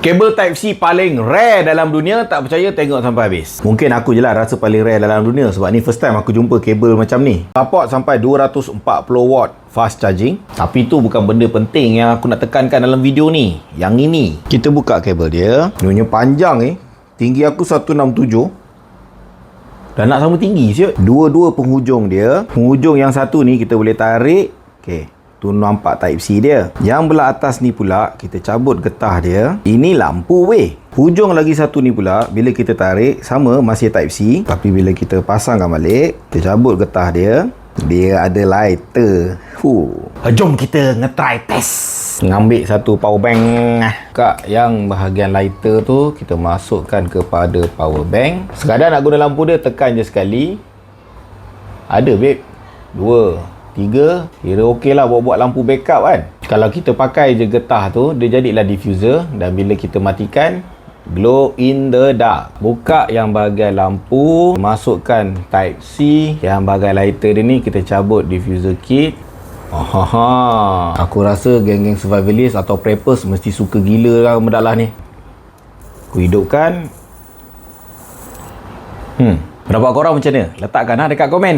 Kabel Type-C paling rare dalam dunia, tak percaya tengok sampai habis. Mungkin aku je lah rasa paling rare dalam dunia sebab ni first time aku jumpa kabel macam ni. Support sampai 240 watt fast charging. Tapi tu bukan benda penting yang aku nak tekankan dalam video ni. Yang ini, kita buka kabel dia. Dia punya panjang tinggi aku 167. Dan nak sama tinggi siut. Dua-dua penghujung dia. Penghujung yang satu ni kita boleh tarik. Okey. Tu nampak Type-C dia. Yang belah atas ni pula, kita cabut getah dia. Ini lampu weh. Hujung lagi satu ni pula, bila kita tarik, sama masih Type-C. Tapi bila kita pasangkan balik, kita cabut getah dia. Dia ada lighter. Jom kita nge-try test. Ngambil satu power bank. Kak, yang bahagian lighter tu, kita masukkan kepada power bank. Sekadar nak guna lampu dia, tekan je sekali. Ada babe. 2, 3, kira okey lah buat lampu backup kan. Kalau kita pakai je getah tu, dia jadilah diffuser. Dan bila kita matikan, glow in the dark. Buka yang bahagian lampu, masukkan Type-C. Yang bahagian lighter dia ni, kita cabut diffuser kit. Aku rasa geng-geng survivalist atau preppers mesti suka gila lah mendalah ni. Aku hidupkan. Pendapat korang macam mana? Letakkan dekat komen.